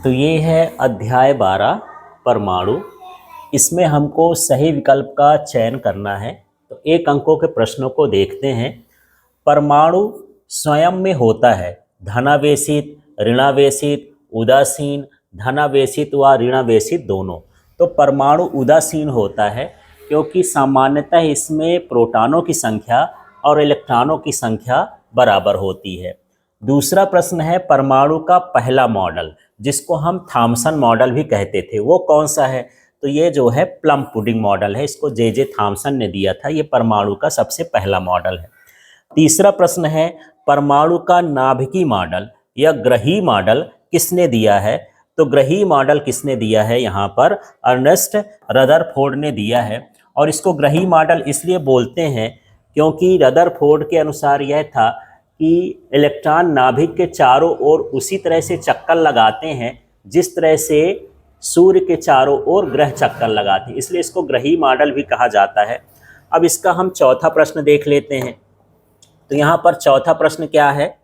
तो ये है अध्याय 12 परमाणु। इसमें हमको सही विकल्प का चयन करना है। तो एक अंकों के प्रश्नों को देखते हैं। परमाणु स्वयं में होता है धनावेशित, ऋणावेशित, उदासीन, धनावेशित व ऋणावेशित दोनों। तो परमाणु उदासीन होता है क्योंकि सामान्यतः इसमें प्रोटॉनों की संख्या और इलेक्ट्रॉनों की संख्या बराबर होती है। दूसरा प्रश्न है परमाणु का पहला मॉडल, जिसको हम थॉमसन मॉडल भी कहते थे, वो कौन सा है? तो ये जो है प्लम पुडिंग मॉडल है, इसको जे थॉमसन ने दिया था। ये परमाणु का सबसे पहला मॉडल है। तीसरा प्रश्न है परमाणु का नाभिकीय मॉडल या ग्रही मॉडल किसने दिया है? तो ग्रही मॉडल किसने दिया है? यहाँ पर अर्नेस्ट रदरफोर्ड ने दिया है। और इसको ग्रही मॉडल इसलिए बोलते हैं क्योंकि रदरफोर्ड के अनुसार यह था कि इलेक्ट्रॉन नाभिक के चारों ओर उसी तरह से चक्कर लगाते हैं जिस तरह से सूर्य के चारों ओर ग्रह चक्कर लगाते हैं, इसलिए इसको ग्रही मॉडल भी कहा जाता है। अब इसका हम चौथा प्रश्न देख लेते हैं। तो यहाँ पर चौथा प्रश्न क्या है?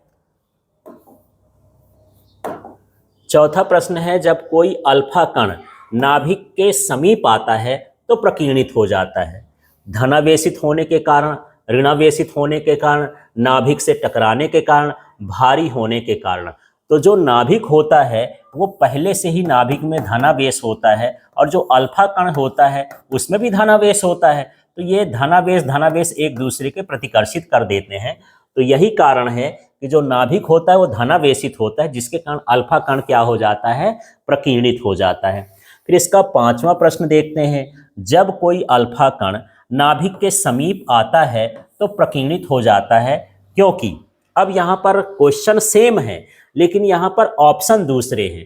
चौथा प्रश्न है जब कोई अल्फा कण नाभिक के समीप आता है तो प्रकीर्णित हो जाता है। धनावेशित होने के कारण, ऋणावेशित होने के कारण, नाभिक से टकराने के कारण, भारी होने के कारण। तो जो नाभिक होता है वो पहले से ही नाभिक में धनावेश होता है और जो अल्फा कण होता है उसमें भी धनावेश होता है। तो ये धनावेश एक दूसरे के प्रतिकर्षित कर देते हैं। तो यही कारण है कि जो नाभिक होता है वो धनावेशित होता है, जिसके कारण अल्फा कण क्या हो जाता है? प्रकीर्णित हो जाता है। फिर इसका पांचवा प्रश्न देखते हैं। जब कोई अल्फा कण नाभिक के समीप आता है तो प्रकीर्णित हो जाता है, क्योंकि अब यहाँ पर क्वेश्चन सेम है लेकिन यहाँ पर ऑप्शन दूसरे हैं।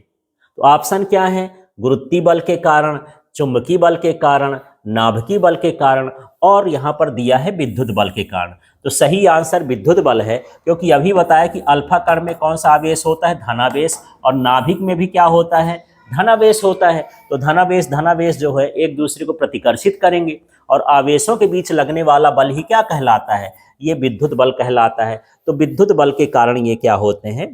तो ऑप्शन क्या है? गुरुत्वीय बल के कारण, चुंबकीय बल के कारण, नाभिकीय बल के कारण, और यहाँ पर दिया है विद्युत बल के कारण। तो सही आंसर विद्युत बल है, क्योंकि अभी बताया कि अल्फा कण में कौन सा आवेश होता है? धनावेश, और नाभिक में भी क्या होता है? धनावेश होता है। तो धनावेश जो है एक दूसरे को प्रतिकर्षित करेंगे और आवेशों के बीच लगने वाला बल ही क्या कहलाता है? ये विद्युत बल कहलाता है। तो विद्युत बल के कारण ये क्या होते हैं?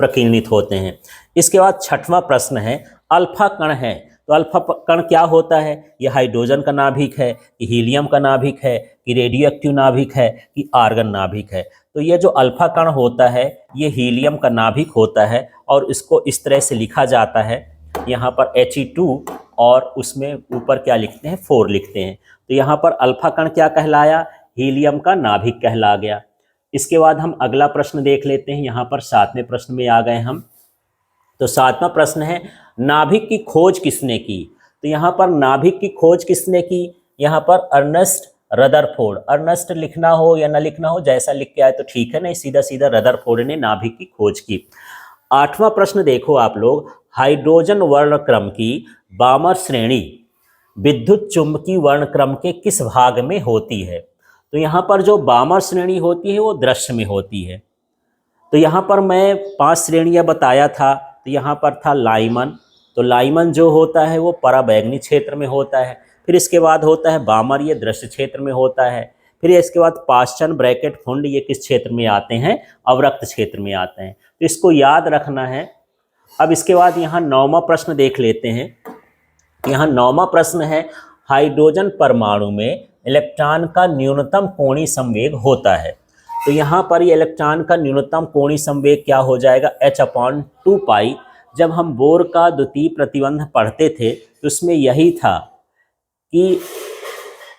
प्रकीर्णित होते हैं। इसके बाद छठवां प्रश्न है अल्फा कण है। तो अल्फा कण क्या होता है? ये हाइड्रोजन का नाभिक है कि हीलियम का नाभिक है कि रेडियो एक्टिव नाभिक है कि आर्गन नाभिक है? तो ये जो अल्फा कण होता है ये हीलियम का नाभिक होता है और इसको इस तरह से लिखा जाता है, यहाँ पर He2 और उसमें ऊपर क्या लिखते हैं? 4 लिखते हैं। तो यहाँ पर अल्फा कण क्या कहलाया? हीलियम का नाभिक कहला गया। इसके बाद हम अगला प्रश्न देख लेते हैं। यहाँ पर 7वें प्रश्न में आ गए हम। तो 7वां प्रश्न है नाभिक की खोज किसने की? तो यहाँ पर नाभिक की खोज किसने की? यहाँ पर अर्नेस्ट रदरफोर्ड। अर्नेस्ट लिखना हो या न लिखना हो, जैसा लिख के आए तो ठीक है, नहीं सीधा सीधा रदरफोर्ड ने नाभिक की खोज की। 8वां प्रश्न देखो आप लोग। हाइड्रोजन वर्णक्रम की बामर श्रेणी विद्युत चुंबकीय वर्णक्रम के किस भाग में होती है? तो यहाँ पर जो बामर श्रेणी होती है वो दृश्य में होती है। तो यहाँ पर मैं 5 श्रेणियाँ बताया था। तो यहाँ पर था लाइमन। तो लाइमन जो होता है वो पराबैंगनी क्षेत्र में होता है। फिर इसके बाद होता है बामर, ये दृश्य क्षेत्र में होता है। फिर इसके बाद पाश्चन ब्रैकेट फुंड, ये किस क्षेत्र में आते हैं? अवरक्त क्षेत्र में आते हैं। तो इसको याद रखना है। अब इसके बाद यहाँ 9वां प्रश्न देख लेते हैं। यहाँ 9वां प्रश्न है हाइड्रोजन परमाणु में इलेक्ट्रॉन का न्यूनतम कोणीय संवेग होता है। तो यहाँ पर ये इलेक्ट्रॉन का न्यूनतम कोणीय संवेग क्या हो जाएगा? h/2π। जब हम बोर का द्वितीय प्रतिबंध पढ़ते थे तो उसमें यही था कि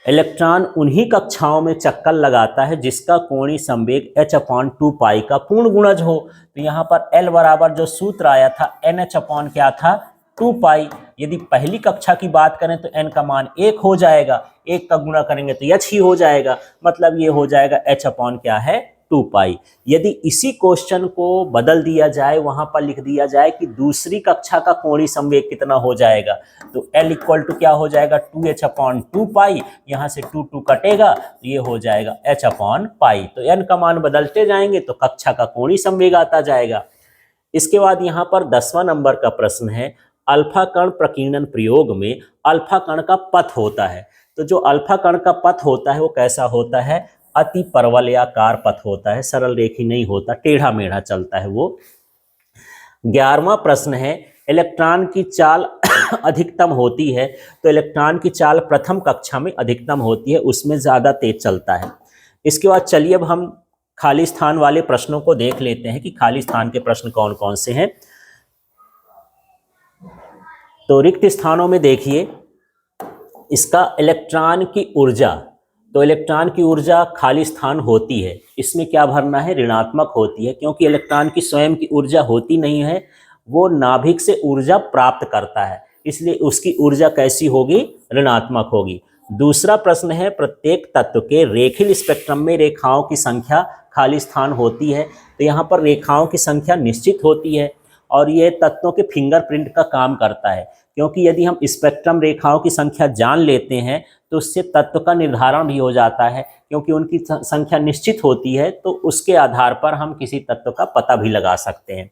इलेक्ट्रॉन उन्हीं कक्षाओं में चक्कर लगाता है जिसका कोणीय संवेग h/2π का पूर्ण गुणज हो। तो यहाँ पर L बराबर जो सूत्र आया था NH/ क्या था? 2π। यदि पहली कक्षा की बात करें तो n का मान 1 हो जाएगा, 1 का गुणा करेंगे तो h ही हो जाएगा, मतलब ये हो जाएगा h/ क्या है? 2π। यदि इसी क्वेश्चन को बदल दिया जाए, वहां पर लिख दिया जाए कि दूसरी कक्षा का कोणीय संवेग कितना हो जाएगा, तो L = क्या हो जाएगा? 2h/2π। यहाँ से 2 कटेगा तो ये हो जाएगा h/π। तो n का मान बदलते जाएंगे तो कक्षा का कोणीय संवेग आता जाएगा। इसके बाद यहाँ पर 10वां नंबर का प्रश्न है अल्फा कण प्रकीर्णन प्रयोग में अल्फा कण का पथ होता है। तो जो अल्फा कण का पथ होता है वो कैसा होता है? अति परवलयाकार पथ होता है, सरल रेखी नहीं होता, टेढ़ा मेढ़ा चलता है वो। 11वां प्रश्न है इलेक्ट्रॉन की चाल अधिकतम होती है, तो इलेक्ट्रॉन की चाल प्रथम कक्षा में अधिकतम होती है, उसमें ज़्यादा तेज चलता है। इसके बाद चलिए अब हम खाली स्थान वाले प्रश्नों को देख लेते हैं कि खाली स्थान के प्रश्न कौन कौन से हैं। तो रिक्त स्थानों में देखिए इसका इलेक्ट्रॉन की ऊर्जा, तो इलेक्ट्रॉन की ऊर्जा खाली स्थान होती है, इसमें क्या भरना है, ऋणात्मक होती है, क्योंकि इलेक्ट्रॉन की स्वयं की ऊर्जा होती नहीं है, वो नाभिक से ऊर्जा प्राप्त करता है, इसलिए उसकी ऊर्जा कैसी होगी, ऋणात्मक होगी। दूसरा प्रश्न है प्रत्येक तत्व के रेखीय स्पेक्ट्रम में रेखाओं की संख्या खाली स्थान होती है, तो यहाँ पर रेखाओं की संख्या निश्चित होती है और ये तत्वों के फिंगरप्रिंट का काम करता है, क्योंकि यदि हम स्पेक्ट्रम रेखाओं की संख्या जान लेते हैं तो उससे तत्व का निर्धारण भी हो जाता है, क्योंकि उनकी संख्या निश्चित होती है, तो उसके आधार पर हम किसी तत्व का पता भी लगा सकते हैं।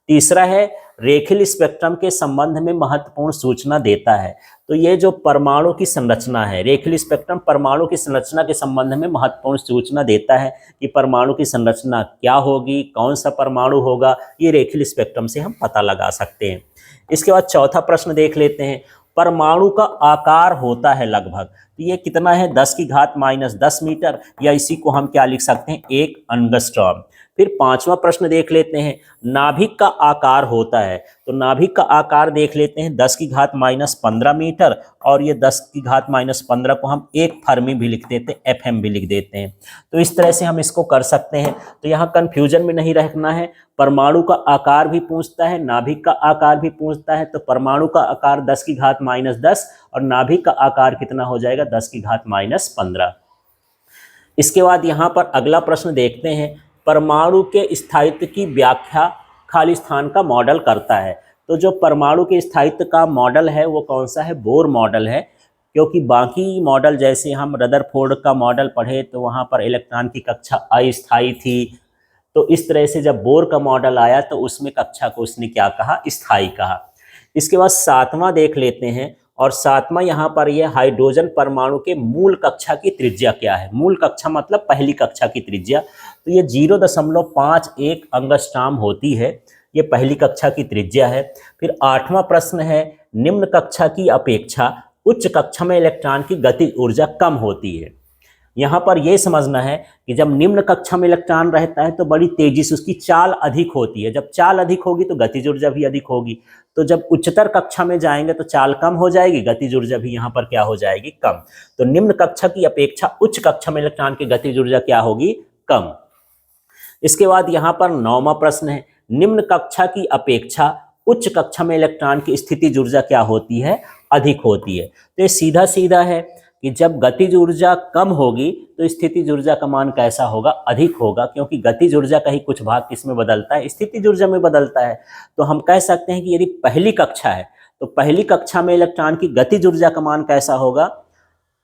तीसरा है रेखीय स्पेक्ट्रम के संबंध में महत्वपूर्ण सूचना देता है, तो ये जो परमाणु की संरचना है, रेखीय स्पेक्ट्रम परमाणु की संरचना के संबंध में महत्वपूर्ण सूचना देता है कि परमाणु की संरचना क्या होगी, कौन सा परमाणु होगा, ये रेखीय स्पेक्ट्रम से हम पता लगा सकते हैं। इसके बाद चौथा प्रश्न देख लेते हैं, परमाणु का आकार होता है लगभग, तो ये कितना है, 10⁻⁻10 मीटर, या इसी को हम क्या लिख सकते हैं, 1 एंगस्ट्रॉम। फिर पांचवा प्रश्न देख लेते हैं, नाभिक का आकार होता है, तो नाभिक का आकार देख लेते हैं 10⁻15 मीटर, और ये 10⁻15 को हम 1 फर्मी भी लिख देते हैं, FM भी लिख देते हैं। तो इस तरह से हम इसको कर सकते हैं। तो यहाँ कंफ्यूजन में नहीं रहना है, परमाणु का आकार भी पूछता है, नाभिक का आकार भी पूछता है, तो परमाणु का आकार 10⁻10 और नाभिक का आकार कितना हो जाएगा, 10⁻15। इसके बाद यहाँ पर अगला प्रश्न देखते हैं, परमाणु के स्थायित्व की व्याख्या खाली स्थान का मॉडल करता है, तो जो परमाणु के स्थायित्व का मॉडल है वो कौन सा है, बोर मॉडल है, क्योंकि बाकी मॉडल जैसे हम रदरफोर्ड का मॉडल पढ़े तो वहाँ पर इलेक्ट्रॉन की कक्षा अस्थायी थी, तो इस तरह से जब बोर का मॉडल आया तो उसमें कक्षा को उसने क्या कहा, स्थायी कहा। इसके बाद सातवां देख लेते हैं, और सातवां यहाँ पर यह हाइड्रोजन परमाणु के मूल कक्षा की त्रिज्या क्या है, मूल कक्षा मतलब पहली कक्षा की त्रिज्या, तो ये 0.51 एंगस्ट्रॉम होती है, ये पहली कक्षा की त्रिज्या है। फिर आठवां प्रश्न है, निम्न कक्षा की अपेक्षा उच्च कक्षा में इलेक्ट्रॉन की गतिज ऊर्जा कम होती है। यहाँ पर यह समझना है कि जब निम्न कक्षा में इलेक्ट्रॉन रहता है तो बड़ी तेजी से उसकी चाल अधिक होती है, जब चाल अधिक होगी तो गतिज ऊर्जा भी अधिक होगी, तो जब उच्चतर कक्षा में जाएंगे तो चाल कम हो जाएगी, गतिज ऊर्जा भी यहाँ पर क्या हो जाएगी, कम। तो निम्न कक्षा की अपेक्षा उच्च कक्षा में इलेक्ट्रॉन की गतिज ऊर्जा क्या होगी, कम। इसके बाद यहाँ पर 9वां प्रश्न है, निम्न कक्षा की अपेक्षा उच्च कक्षा में इलेक्ट्रॉन की स्थितिज ऊर्जा क्या होती है, अधिक होती है। तो ये सीधा सीधा है कि जब गतिज ऊर्जा कम होगी तो स्थितिज ऊर्जा का मान कैसा होगा, अधिक होगा, क्योंकि गतिज ऊर्जा का ही कुछ भाग किसमें बदलता है, स्थितिज ऊर्जा में बदलता है। तो हम कह सकते हैं कि यदि पहली कक्षा है तो पहली कक्षा में इलेक्ट्रॉन की गतिज ऊर्जा का मान कैसा होगा,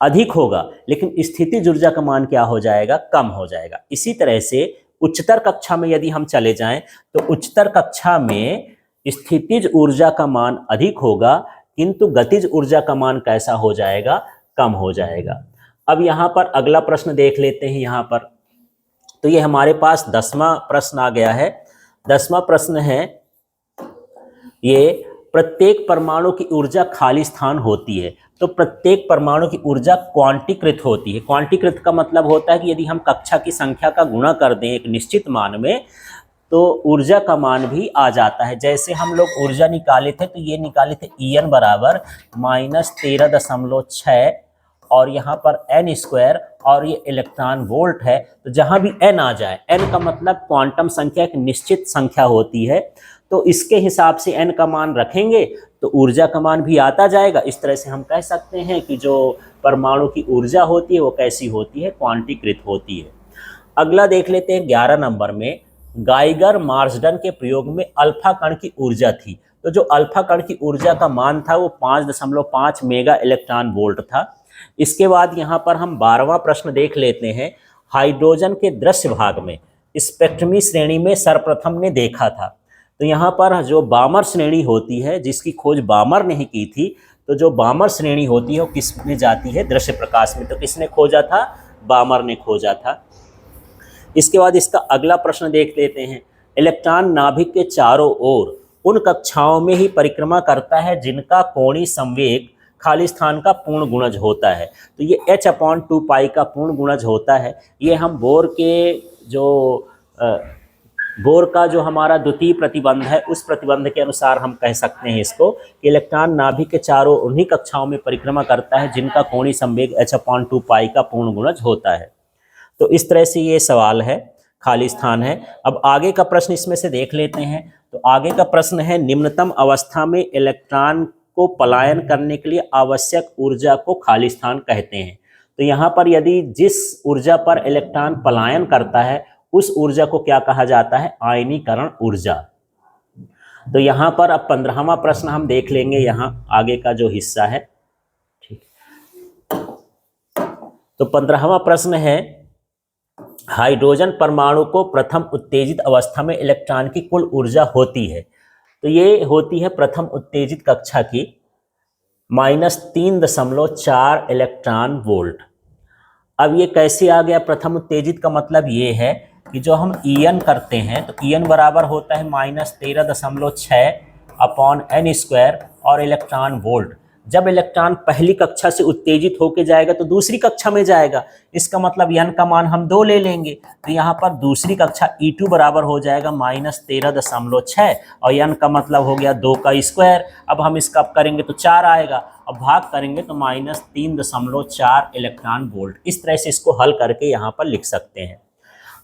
अधिक होगा, लेकिन स्थितिज ऊर्जा का मान क्या हो जाएगा, कम हो जाएगा। इसी तरह से उच्चतर कक्षा में यदि हम चले जाएं तो उच्चतर कक्षा में स्थितिज ऊर्जा का मान अधिक होगा, किंतु गतिज ऊर्जा का मान कैसा हो जाएगा, कम हो जाएगा। अब यहाँ पर अगला प्रश्न देख लेते हैं। यहाँ पर तो ये हमारे पास 10वां प्रश्न आ गया है। 10वां प्रश्न है, ये प्रत्येक परमाणु की ऊर्जा खाली स्थान होती है, तो प्रत्येक परमाणु की ऊर्जा क्वांटीकृत होती है। क्वांटीकृत का मतलब होता है कि यदि हम कक्षा की संख्या का गुणा कर दें एक निश्चित मान में तो ऊर्जा का मान भी आ जाता है। जैसे हम लोग ऊर्जा निकाले थे तो ये निकाले थे En बराबर -13.6 और यहाँ पर n² और ये इलेक्ट्रॉन वोल्ट है, तो जहाँ भी n आ जाए, n का मतलब क्वांटम संख्या एक निश्चित संख्या होती है, तो इसके हिसाब से n का मान रखेंगे तो ऊर्जा का मान भी आता जाएगा। इस तरह से हम कह सकते हैं कि जो परमाणु की ऊर्जा होती है वो कैसी होती है, क्वांटीकृत होती है। अगला देख लेते हैं 11 नंबर में, गाइगर मार्सडन के प्रयोग में अल्फा कण की ऊर्जा थी, तो जो अल्फा कण की ऊर्जा का मान था वो 5.5 मेगा इलेक्ट्रॉन वोल्ट था। इसके बाद यहाँ पर हम 12वां प्रश्न देख लेते हैं, हाइड्रोजन के दृश्य भाग में स्पेक्ट्रमी श्रेणी में सर्वप्रथम ने देखा था, तो यहाँ पर जो बामर श्रेणी होती है जिसकी खोज बामर ने ही की थी, तो जो बामर श्रेणी होती है वो किस में जाती है, दृश्य प्रकाश में, तो किसने खोजा था, बामर ने खोजा था। इसके बाद इसका अगला प्रश्न देख लेते हैं, इलेक्ट्रॉन नाभिक के चारों ओर उन कक्षाओं में ही परिक्रमा करता है जिनका कोणीय संवेग खाली स्थान का पूर्ण गुणज होता है। तो ये h/2 का पूर्ण गुणज होता है। ये हम बोर का जो हमारा द्वितीय प्रतिबंध है उस प्रतिबंध के अनुसार हम कह सकते हैं इसको कि इलेक्ट्रॉन नाभिक के चारों उन्हीं कक्षाओं में परिक्रमा करता है जिनका कोणीय संवेग h/2 का पूर्ण गुणज होता है। तो इस तरह से ये सवाल है, खाली स्थान है। अब आगे का प्रश्न इसमें से देख लेते हैं। तो आगे का प्रश्न है, निम्नतम अवस्था में इलेक्ट्रॉन को पलायन करने के लिए आवश्यक ऊर्जा को खाली स्थान कहते हैं। तो यहाँ पर यदि जिस ऊर्जा पर इलेक्ट्रॉन पलायन करता है उस ऊर्जा को क्या कहा जाता है? आयनीकरण ऊर्जा। तो यहाँ पर अब 15वां प्रश्न हम देख लेंगे, यहाँ आगे का जो हिस्सा है। ठीक, तो 15वां प्रश्न है, हाइड्रोजन परमाणु को प्रथम उत्तेजित अवस्था में इलेक्ट्रॉन की कुल ऊर्जा होती है। तो ये होती है प्रथम उत्तेजित कक्षा की -3.4 इलेक्ट्रॉन वोल्ट। अब ये कैसे आ गया? प्रथम उत्तेजित का मतलब ये है कि जो हम ईएन करते हैं तो ईएन बराबर होता है -13.6/n² और इलेक्ट्रॉन वोल्ट। जब इलेक्ट्रॉन पहली कक्षा से उत्तेजित होके जाएगा तो दूसरी कक्षा में जाएगा, इसका मतलब n का मान हम 2 ले लेंगे। तो यहाँ पर दूसरी कक्षा E2 बराबर हो जाएगा -13.6 और n का मतलब हो गया 2 का स्क्वायर। अब हम इसका करेंगे तो 4 आएगा, अब भाग करेंगे तो -3.4 इलेक्ट्रॉन वोल्ट। इस तरह से इसको हल करके यहाँ पर लिख सकते हैं।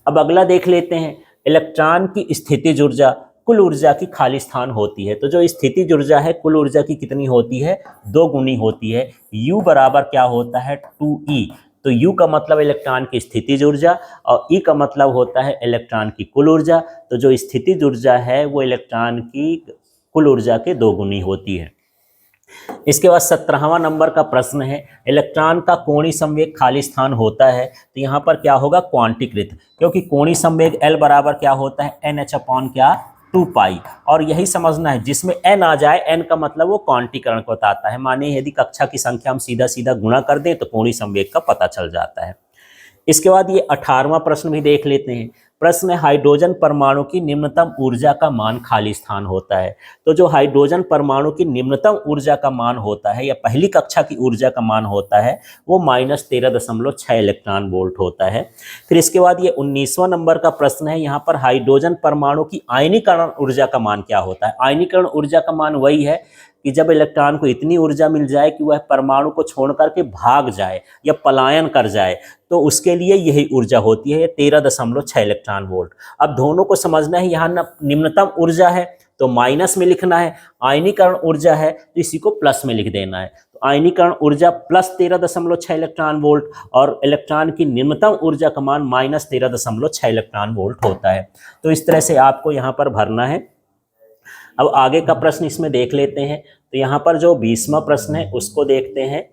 अब अगला देख लेते हैं, इलेक्ट्रॉन की स्थितिज ऊर्जा कुल ऊर्जा की खाली स्थान होती है। तो जो स्थितिज ऊर्जा है कुल ऊर्जा की कितनी होती है? 2 गुनी होती है। U बराबर क्या होता है? 2E। तो U का मतलब इलेक्ट्रॉन की स्थितिज ऊर्जा और E का मतलब होता है इलेक्ट्रॉन की कुल ऊर्जा। तो जो स्थितिज ऊर्जा है वो इलेक्ट्रॉन की कुल ऊर्जा के 2 गुनी होती है। इसके बाद 17वां नंबर का प्रश्न है, इलेक्ट्रॉन का कोणीय संवेग खाली स्थान होता है। तो यहाँ पर क्या होगा? क्वांटीकृत, क्योंकि कोणीय संवेग L बराबर क्या होता है? NH/2 और यही समझना है, जिसमें n आ जाए, n का मतलब वो क्वांटीकरण को बताता है। माने यदि कक्षा की संख्या हम सीधा सीधा गुणा कर दें तो कोणीय संवेग का पता चल जाता है। इसके बाद ये 18वां प्रश्न भी देख लेते हैं। प्रश्न है, हाइड्रोजन परमाणु की निम्नतम ऊर्जा का मान खाली स्थान होता है। तो जो हाइड्रोजन परमाणु की निम्नतम ऊर्जा का मान होता है या पहली कक्षा की ऊर्जा का मान होता है वो -13.6 इलेक्ट्रॉन वोल्ट होता है। फिर इसके बाद ये 19वां नंबर का प्रश्न है, यहाँ पर हाइड्रोजन परमाणु की आयनीकरण ऊर्जा का मान क्या होता है? आयनीकरण ऊर्जा का मान वही है कि जब इलेक्ट्रॉन को इतनी ऊर्जा मिल जाए कि वह परमाणु को छोड़ करके भाग जाए या पलायन कर जाए, तो उसके लिए यही ऊर्जा होती है 13.6 इलेक्ट्रॉन वोल्ट। अब दोनों को समझना है, यहाँ निम्नतम ऊर्जा है तो माइनस में लिखना है, आयनीकरण ऊर्जा है तो इसी को प्लस में लिख देना है। तो आयनीकरण ऊर्जा +13.6 इलेक्ट्रॉन वोल्ट और इलेक्ट्रॉन की निम्नतम ऊर्जा का मान -13.6 इलेक्ट्रॉन वोल्ट होता है। तो इस तरह से आपको यहाँ पर भरना है। अब आगे का प्रश्न इसमें देख लेते हैं। तो यहाँ पर जो 20वां प्रश्न है उसको देखते हैं।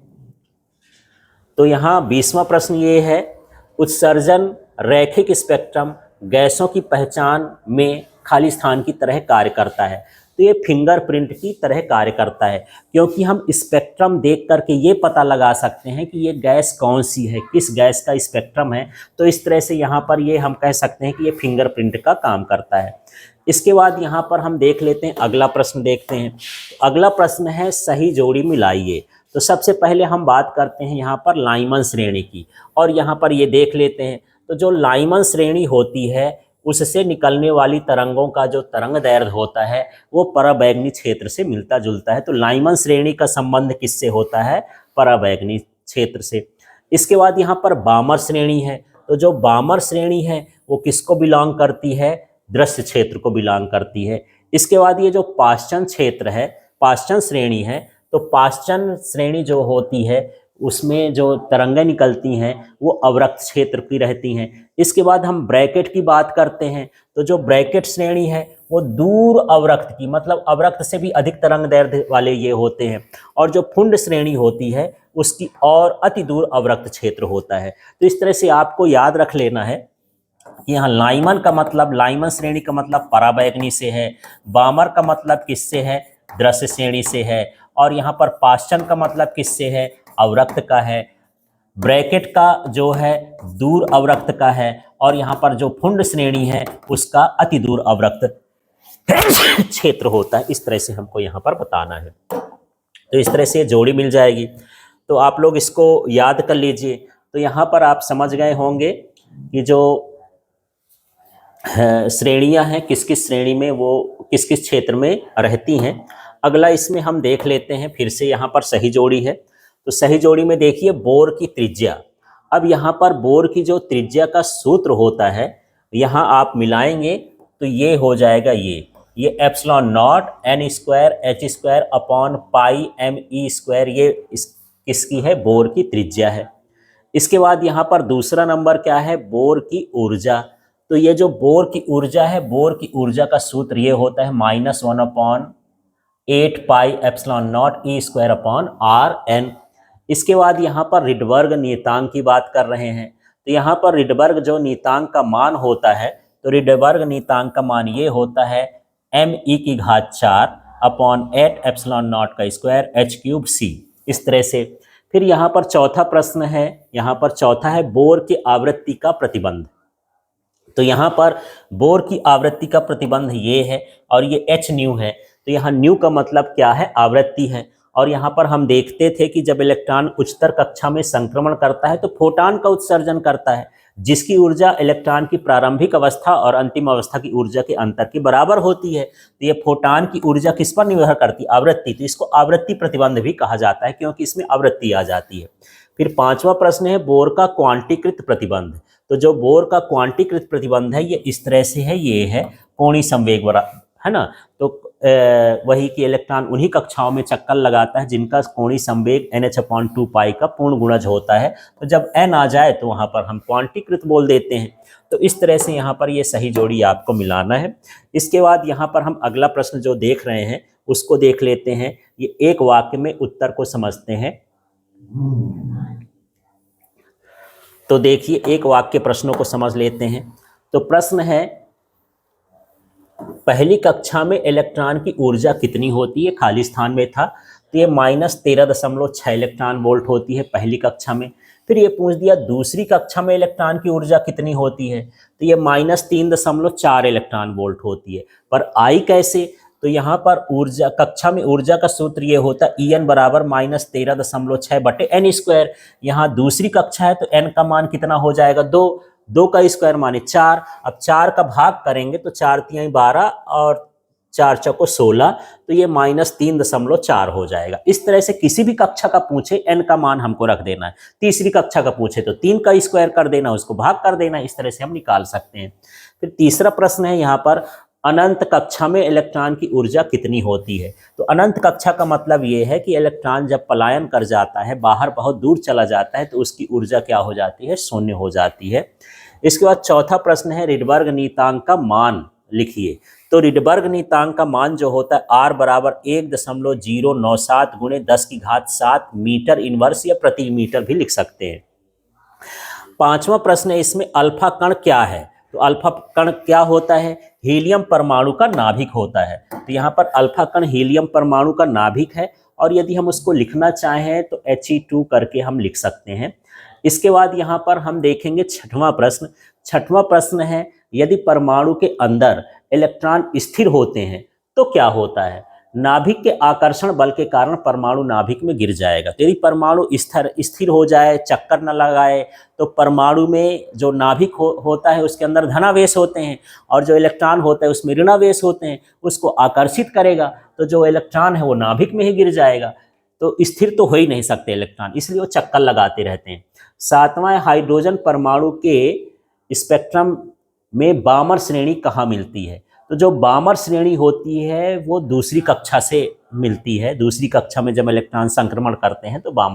तो यहाँ 20वां प्रश्न ये है, उत्सर्जन रैखिक स्पेक्ट्रम गैसों की पहचान में खाली स्थान की तरह कार्य करता है। तो ये फिंगरप्रिंट की तरह कार्य करता है, क्योंकि हम स्पेक्ट्रम देख करके ये पता लगा सकते हैं कि ये गैस कौन सी है, किस गैस का स्पेक्ट्रम है। तो इस तरह से यहाँ पर ये हम कह सकते हैं कि ये फिंगरप्रिंट का काम करता है। इसके बाद यहाँ पर हम देख लेते हैं, अगला प्रश्न देखते हैं। तो अगला प्रश्न है, सही जोड़ी मिलाइए। तो सबसे पहले हम बात करते हैं यहाँ पर लाइमन श्रेणी की, और यहाँ पर ये देख लेते हैं। तो जो लाइमन श्रेणी होती है उससे निकलने वाली तरंगों का जो तरंग दैर्ध्य होता है वो पराबैंगनी क्षेत्र से मिलता जुलता है। तो लाइमन श्रेणी का संबंध किससे होता है? पराबैंगनी क्षेत्र से। इसके बाद यहाँ पर बामर श्रेणी है। तो जो बामर श्रेणी है वो किसको बिलोंग करती है? दृश्य क्षेत्र को बिलोंग करती है। इसके बाद ये जो पाश्चन क्षेत्र है, पाश्चन श्रेणी है, तो पाश्चन श्रेणी जो होती है उसमें जो तरंगें निकलती हैं वो अवरक्त क्षेत्र की रहती हैं। इसके बाद हम ब्रैकेट की बात करते हैं। तो जो ब्रैकेट श्रेणी है वो दूर अवरक्त की, मतलब अवरक्त से भी अधिक तरंग दैर्ध्य वाले ये होते हैं। और जो फुंड श्रेणी होती है उसकी और अति दूर अवरक्त क्षेत्र होता है। तो इस तरह से आपको याद रख लेना है कि यहाँ लाइमन का मतलब, लाइमन श्रेणी का मतलब पराबैंगनी से है, बामर का मतलब किससे है? दृश्य श्रेणी से है, और यहाँ पर पाश्चन का मतलब किससे है? अवरक्त का है। ब्रैकेट का जो है दूर अवरक्त का है, और यहाँ पर जो फुंड श्रेणी है उसका अति दूर अवरक्त क्षेत्र होता है। इस तरह से हमको यहाँ पर बताना है। तो इस तरह से जोड़ी मिल जाएगी। तो आप लोग इसको याद कर लीजिए। तो यहाँ पर आप समझ गए होंगे कि जो श्रेणियां हैं किस किस श्रेणी में वो किस किस क्षेत्र में रहती हैं। अगला इसमें हम देख लेते हैं, फिर से यहाँ पर सही जोड़ी है। तो सही जोड़ी में देखिए बोर की त्रिज्या। अब यहाँ पर बोर की जो त्रिज्या का सूत्र होता है यहाँ आप मिलाएंगे तो ये हो जाएगा ये epsilon naught n square h square upon pi m e square, ये किसकी है, बोर की त्रिज्या है। इसके बाद यहाँ पर दूसरा नंबर क्या है, बोर की ऊर्जा। तो ये जो बोर की ऊर्जा है, बोर की ऊर्जा का सूत्र ये होता है -1/8 pi epsilon naught e square upon r n. इसके बाद यहाँ पर रिडबर्ग नियतांक की बात कर रहे हैं। तो यहाँ पर रिडबर्ग जो नियतांक का मान होता है, तो रिडबर्ग नियतांक का मान ये होता है me⁴ अपॉन 8 एप्सिलॉन नॉट का स्क्वायर h³ c। इस तरह से फिर यहाँ पर चौथा प्रश्न है, यहाँ पर चौथा है बोर की आवृत्ति का प्रतिबंध। तो यहाँ पर बोर की आवृत्ति का प्रतिबंध ये है और ये h न्यू है। तो यहाँ न्यू का मतलब क्या है, आवृत्ति है। और यहाँ पर हम देखते थे कि जब इलेक्ट्रॉन उच्चतर कक्षा में संक्रमण करता है तो फोटॉन का उत्सर्जन करता है, जिसकी ऊर्जा इलेक्ट्रॉन की प्रारंभिक अवस्था और अंतिम अवस्था की ऊर्जा के अंतर के बराबर होती है। तो ये फोटॉन की ऊर्जा किस पर निर्भर करती है, आवृत्ति। तो इसको आवृत्ति प्रतिबंध भी कहा जाता है क्योंकि इसमें आवृत्ति आ जाती है। फिर पांचवा प्रश्न है बोर का क्वांटीकृत प्रतिबंध। तो जो बोर का क्वांटीकृत प्रतिबंध है ये इस तरह से है, ये है कोणीय संवेग है ना। तो वही कि इलेक्ट्रॉन उन्हीं कक्षाओं में चक्कर लगाता है जिनका कोणीय संवेग NH/2 पाई का पूर्ण गुणज होता है। तो जब n आ जाए तो वहाँ पर हम क्वांटीकृत बोल देते हैं। तो इस तरह से यहाँ पर ये सही जोड़ी आपको मिलाना है। इसके बाद यहाँ पर हम अगला प्रश्न जो देख रहे हैं उसको देख लेते हैं। ये एक वाक्य में उत्तर को समझते हैं। तो देखिए एक वाक्य प्रश्नों को समझ लेते हैं। तो प्रश्न है पहली कक्षा में इलेक्ट्रॉन की ऊर्जा कितनी होती है, खाली स्थान में था। तो ये -13.6 इलेक्ट्रॉन वोल्ट होती है पहली कक्षा में। फिर ये पूछ दिया दूसरी कक्षा में इलेक्ट्रॉन की ऊर्जा कितनी होती है। तो ये -3.4 इलेक्ट्रॉन वोल्ट होती है। पर आई कैसे, तो यहाँ पर ऊर्जा कक्षा में ऊर्जा का सूत्र ये होता है En बराबर -13.6/n²। यहाँ दूसरी कक्षा है तो n का मान कितना हो जाएगा, 2 का स्क्वायर माने 4। अब 4 का भाग करेंगे तो 4 × 12 और 4 × 16, तो ये -3.4 हो जाएगा। इस तरह से किसी भी कक्षा का पूछे n का मान हमको रख देना है। तीसरी कक्षा का पूछे तो 3 का स्क्वायर कर देना, उसको भाग कर देना। इस तरह से हम निकाल सकते हैं। फिर तीसरा प्रश्न है यहाँ पर अनंत कक्षा में इलेक्ट्रॉन की ऊर्जा कितनी होती है। तो अनंत कक्षा का मतलब ये है कि इलेक्ट्रॉन जब पलायन कर जाता है, बाहर बहुत दूर चला जाता है, तो उसकी ऊर्जा क्या हो जाती है, शून्य हो जाती है। इसके बाद चौथा प्रश्न है रिडबर्ग नियतांक का मान लिखिए। तो रिडबर्ग नियतांक का मान जो होता है R बराबर 1.097 × 10⁷ मीटर इनवर्स या प्रति मीटर भी लिख सकते हैं। पांचवा प्रश्न है इसमें अल्फा कण क्या है। तो अल्फा कण क्या होता है, हीलियम परमाणु का नाभिक होता है। तो यहाँ पर अल्फा कण हीलियम परमाणु का नाभिक है और यदि हम उसको लिखना चाहें तो He2 करके हम लिख सकते हैं। इसके बाद यहाँ पर हम देखेंगे छठवां प्रश्न। छठवां प्रश्न है यदि परमाणु के अंदर इलेक्ट्रॉन स्थिर होते हैं तो क्या होता है। नाभिक के आकर्षण बल के कारण परमाणु नाभिक में गिर जाएगा। तो यदि परमाणु स्थिर हो जाए, चक्कर न लगाए, तो परमाणु में जो नाभिक होता है उसके अंदर धनावेश होते हैं और जो इलेक्ट्रॉन होता है उसमें ऋणावेश होते हैं, उसको आकर्षित करेगा। तो जो इलेक्ट्रॉन है वो नाभिक में ही गिर जाएगा। तो स्थिर तो हो ही नहीं सकते इलेक्ट्रॉन, इसलिए वो चक्कर लगाते रहते हैं। सातवां हाइड्रोजन परमाणु के स्पेक्ट्रम में बामर श्रेणी कहाँ मिलती है। तो जो बामर श्रेणी होती है वो दूसरी कक्षा से मिलती है। दूसरी कक्षा में जब इलेक्ट्रॉन संक्रमण करते हैं तो बामर